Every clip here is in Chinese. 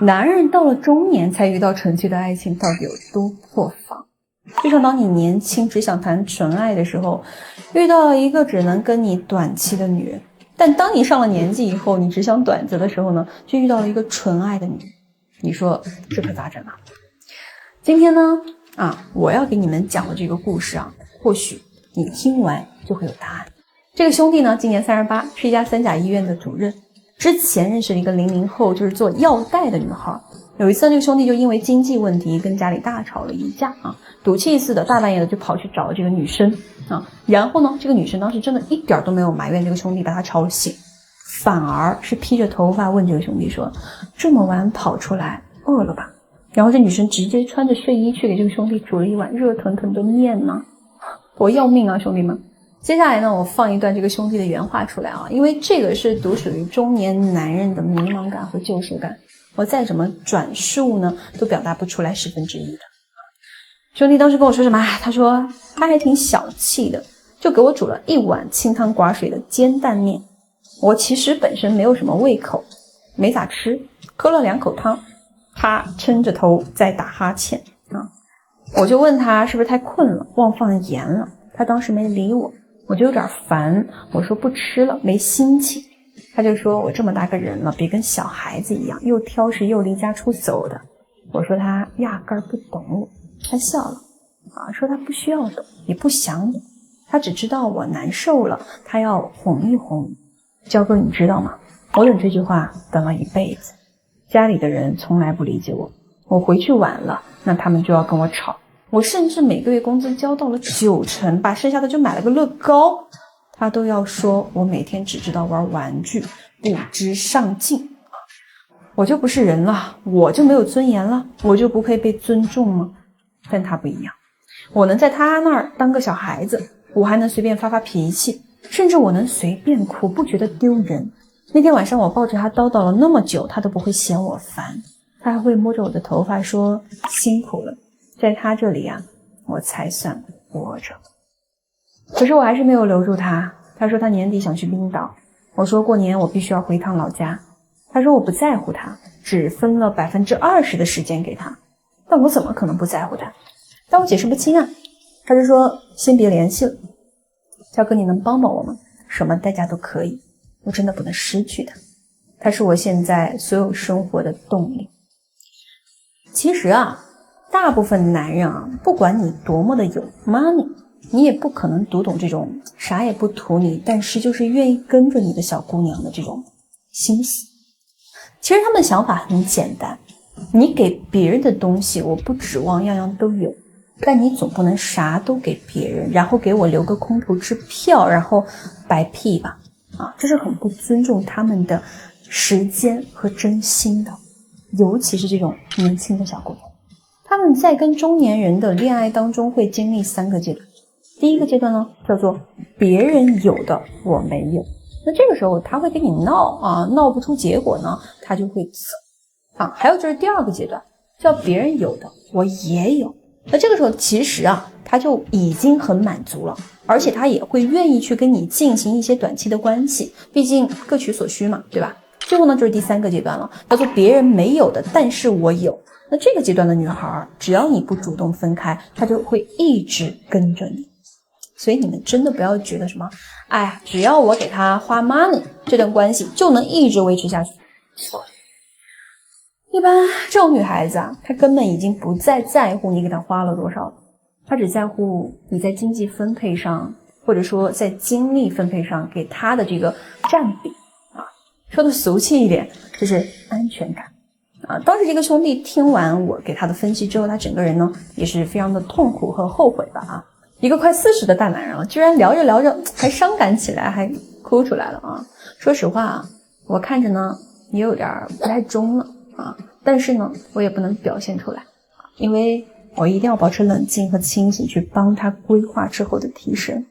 男人到了中年才遇到纯粹的爱情，到底有多破防？就像当你年轻只想谈纯爱的时候，遇到了一个只能跟你短期的女人，但当你上了年纪以后，你只想短则的时候呢，就遇到了一个纯爱的女人。你说这可咋整啊？今天呢我要给你们讲的这个故事啊，或许你听完就会有答案。这个兄弟呢，今年38，是一家3甲医院的主任。之前认识了一个00后，就是做药代的女孩。有一次，这个兄弟就因为经济问题跟家里大吵了一架赌气似的，大半夜的就跑去找这个女生然后呢，这个女生当时真的一点都没有埋怨这个兄弟把她吵醒，反而是披着头发问这个兄弟说：“这么晚跑出来，饿了吧？”然后这女生直接穿着睡衣去给这个兄弟煮了一碗热腾腾的面呢，多要命啊，兄弟们！接下来呢，我放一段这个兄弟的原话出来因为这个是独属于中年男人的迷茫感和救赎感，我再怎么转述呢，都表达不出来1/10的。兄弟当时跟我说什么？他说他还挺小气的，就给我煮了一碗清汤寡水的煎蛋面。我其实本身没有什么胃口，没咋吃，喝了2口汤，他撑着头在打哈欠我就问他是不是太困了，忘放盐了，他当时没理我。我就有点烦，我说不吃了，没心情。他就说我这么大个人了，别跟小孩子一样，又挑食又离家出走的。我说他压根儿不懂我，他笑了说他不需要懂，也不想懂，他只知道我难受了，他要哄一哄。焦哥你知道吗？我等这句话等了一辈子，家里的人从来不理解我，我回去晚了，那他们就要跟我吵。我甚至每个月工资交到了90%，把剩下的就买了个乐高，他都要说我每天只知道玩玩具，不知上进。我就不是人了，我就没有尊严了，我就不配被尊重吗？但他不一样，我能在他那儿当个小孩子，我还能随便发发脾气，甚至我能随便哭，不觉得丢人。那天晚上我抱着他叨叨了那么久，他都不会嫌我烦，他还会摸着我的头发说辛苦了，在他这里我才算活着。可是我还是没有留住他。他说他年底想去冰岛，我说过年我必须要回趟老家。他说我不在乎他，只分了20%的时间给他。但我怎么可能不在乎他？但我解释不清他就说先别联系了。焦哥你能帮帮我吗？什么代价都可以，我真的不能失去他。他是我现在所有生活的动力。其实大部分男人不管你多么的有 money， 你也不可能读懂这种啥也不图你，但是就是愿意跟着你的小姑娘的这种心思。其实他们的想法很简单，你给别人的东西，我不指望样样都有，但你总不能啥都给别人，然后给我留个空头支票，然后白屁吧这是很不尊重他们的时间和真心的，尤其是这种年轻的小姑娘。他们在跟中年人的恋爱当中会经历3个阶段。第一个阶段呢，叫做别人有的我没有。那这个时候他会跟你闹闹不出结果呢，他就会走还有就是第2个阶段，叫别人有的我也有。那这个时候其实他就已经很满足了，而且他也会愿意去跟你进行一些短期的关系，毕竟各取所需嘛，对吧？最后呢就是第3个阶段了，叫做别人没有的但是我有。那这个阶段的女孩，只要你不主动分开，她就会一直跟着你。所以你们真的不要觉得什么只要我给她花 money， 这段关系就能一直维持下去。一般这种女孩子她根本已经不再在乎你给她花了多少，她只在乎你在经济分配上，或者说在精力分配上给她的这个占比说的俗气一点，就是安全感当时这个兄弟听完我给他的分析之后，他整个人呢也是非常的痛苦和后悔吧一个快40的大男人了，居然聊着聊着还伤感起来，还哭出来了说实话我看着呢也有点不太中了但是呢我也不能表现出来因为我一定要保持冷静和清醒，去帮他规划之后的提升。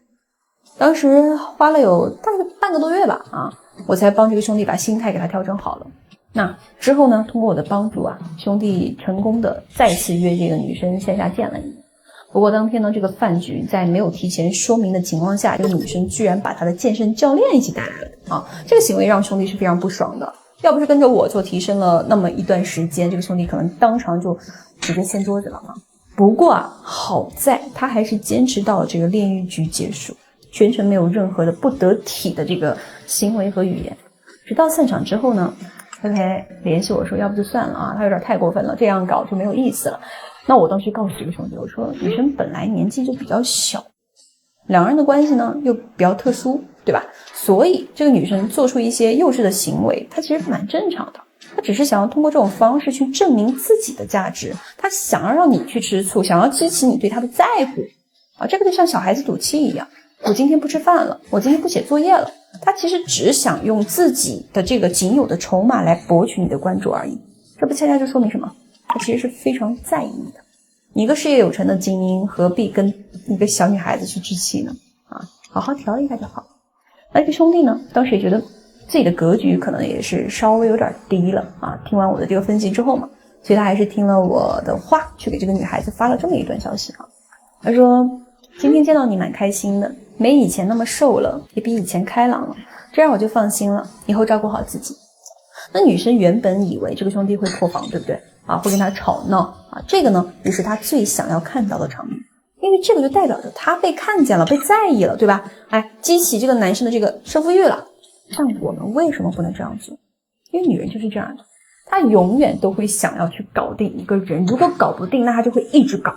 当时花了有大概半个多月吧我才帮这个兄弟把心态给他调整好了。那之后呢，通过我的帮助兄弟成功的再次约这个女生线下见了一面。不过当天呢，这个饭局在没有提前说明的情况下，这个女生居然把她的健身教练一起带来了这个行为让兄弟是非常不爽的。要不是跟着我做提升了那么一段时间，这个兄弟可能当场就直接掀桌子了啊。不过啊，好在他还是坚持到了这个炼狱局结束，全程没有任何的不得体的这个行为和语言。直到散场之后呢，他才联系我说，要不就算了啊，他有点太过分了，这样搞就没有意思了。那我当时告诉这个兄弟，我说女生本来年纪就比较小，两个人的关系呢又比较特殊，对吧？所以这个女生做出一些幼稚的行为，她其实蛮正常的。她只是想要通过这种方式去证明自己的价值，她想要让你去吃醋，想要激起你对她的在乎啊。这个就像小孩子赌气一样，我今天不吃饭了，我今天不写作业了，她其实只想用自己的这个仅有的筹码来博取你的关注而已。这不恰恰就说明什么？她其实是非常在意你的。你一个事业有成的精英，何必跟一个小女孩子去置气呢？啊，好好调一下就好。那这个兄弟呢，当时也觉得自己的格局可能也是稍微有点低了啊。听完我的这个分析之后嘛，所以他还是听了我的话，去给这个女孩子发了这么一段消息啊。他说：“今天见到你蛮开心的，没以前那么瘦了，也比以前开朗了，这样我就放心了，以后照顾好自己。”那女生原本以为这个兄弟会破防，对不对啊？会跟他吵闹啊，这个呢也是他最想要看到的场面，因为这个就代表着他被看见了，被在意了，对吧？哎，激起这个男生的这个胜负欲了。但我们为什么不能这样做？因为女人就是这样的，她永远都会想要去搞定一个人，如果搞不定，那她就会一直搞，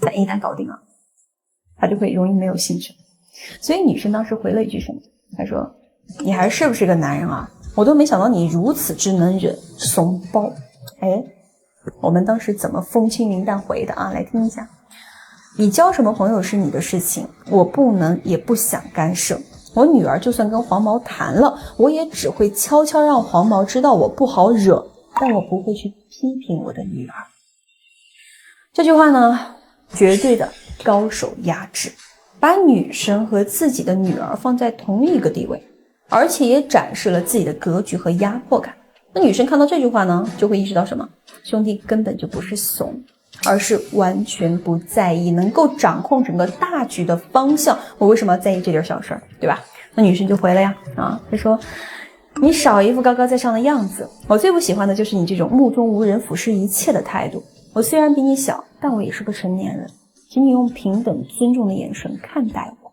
但一旦搞定了，她就会容易没有兴趣。所以女生当时回了一句什么？她说：“你还是不是个男人啊？我都没想到你如此之能忍，怂包。”哎，我们当时怎么风轻云淡回的啊？来听一下。你交什么朋友是你的事情，我不能也不想干涉。我女儿就算跟黄毛谈了，我也只会悄悄让黄毛知道我不好惹，但我不会去批评我的女儿。这句话呢，绝对的高手压制，把女生和自己的女儿放在同一个地位，而且也展示了自己的格局和压迫感。那女生看到这句话呢，就会意识到什么？兄弟根本就不是怂，而是完全不在意，能够掌控整个大局的方向。我为什么要在意这点小事儿，对吧？那女生就回了呀，她说：“你少一副高高在上的样子，我最不喜欢的就是你这种目中无人、俯视一切的态度。我虽然比你小，但我也是个成年人，请你用平等尊重的眼神看待我。”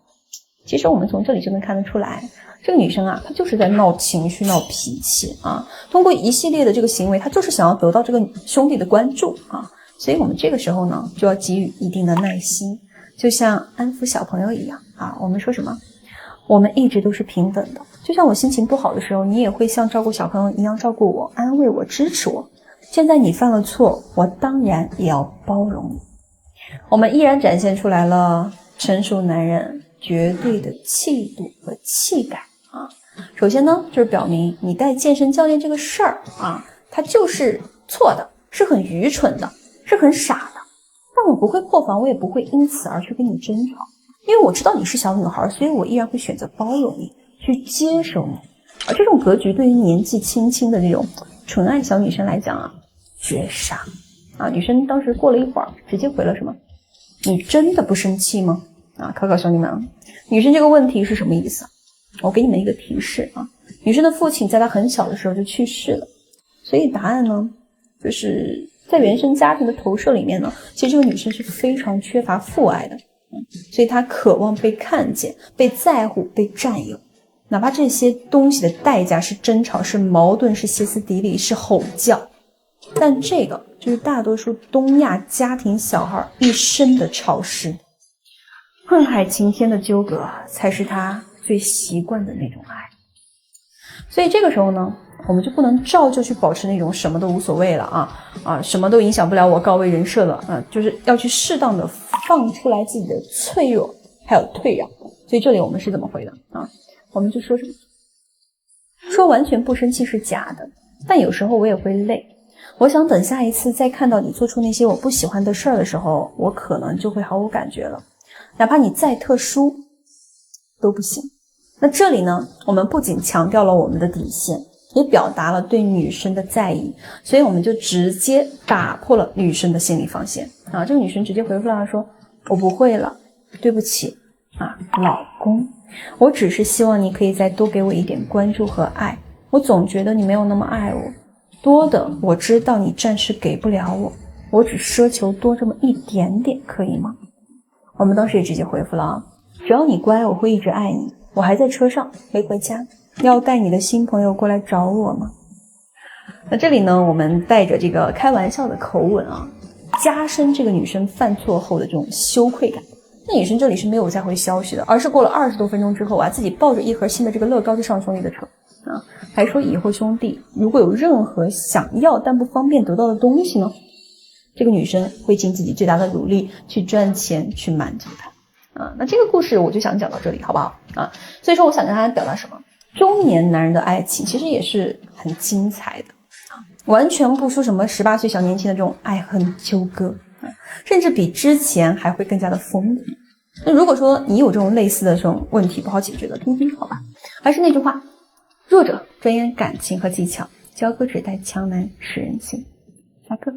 其实我们从这里就能看得出来，这个女生啊，她就是在闹情绪、闹脾气啊。通过一系列的这个行为，她就是想要得到这个兄弟的关注啊。所以我们这个时候呢，就要给予一定的耐心，就像安抚小朋友一样啊。我们说什么？我们一直都是平等的，就像我心情不好的时候，你也会像照顾小朋友一样照顾我、安慰我、支持我。现在你犯了错，我当然也要包容你。我们依然展现出来了成熟男人绝对的气度和气概啊。首先呢，就是表明你带健身教练这个事儿啊，它就是错的，是很愚蠢的，是很傻的。但我不会破防，我也不会因此而去跟你争吵，因为我知道你是小女孩，所以我依然会选择包容你，去接受你。而这种格局对于年纪轻轻的这种纯爱小女生来讲啊，绝杀啊！女生当时过了一会儿，直接回了什么？你真的不生气吗？啊，考考兄弟们啊，女生这个问题是什么意思？我给你们一个提示啊，女生的父亲在她很小的时候就去世了，所以答案呢，就是在原生家庭的投射里面呢，其实这个女生是非常缺乏父爱的，所以她渴望被看见、被在乎、被占有，哪怕这些东西的代价是争吵、是矛盾、是歇斯底里、是吼叫，但这个就是大多数东亚家庭小孩一生的潮湿。恨海情天的纠葛才是他最习惯的那种爱。所以这个时候呢，我们就不能照旧去保持那种什么都无所谓了啊，什么都影响不了我高位人设了，就是要去适当的放出来自己的脆弱还有退让。所以这里我们是怎么回的啊？我们就说什么？说完全不生气是假的，但有时候我也会累。我想等下一次再看到你做出那些我不喜欢的事儿的时候，我可能就会毫无感觉了。哪怕你再特殊都不行。那这里呢，我们不仅强调了我们的底线，也表达了对女生的在意，所以我们就直接打破了女生的心理防线啊！这个女生直接回复了说：“我不会了，对不起啊，老公，我只是希望你可以再多给我一点关注和爱。我总觉得你没有那么爱我，多的我知道你暂时给不了我，我只奢求多这么一点点，可以吗？我们当时也直接回复了啊，只要你乖，我会一直爱你。我还在车上，没回家，要带你的新朋友过来找我吗？那这里呢，我们带着这个开玩笑的口吻啊，加深这个女生犯错后的这种羞愧感。那女生这里是没有再回消息的，而是过了20多分钟之后啊，自己抱着一盒新的这个乐高就上兄弟的车啊，还说以后兄弟如果有任何想要但不方便得到的东西呢，这个女生会尽自己最大的努力去赚钱去满足他啊。那这个故事我就想讲到这里，好不好啊？所以说我想跟大家表达什么？中年男人的爱情其实也是很精彩的啊，完全不输什么18岁小年轻的这种爱恨纠葛啊，甚至比之前还会更加的疯狂。那如果说你有这种类似的这种问题不好解决的，听听好吧。还是那句话，弱者专研感情和技巧，交割只待强男使人心。下课。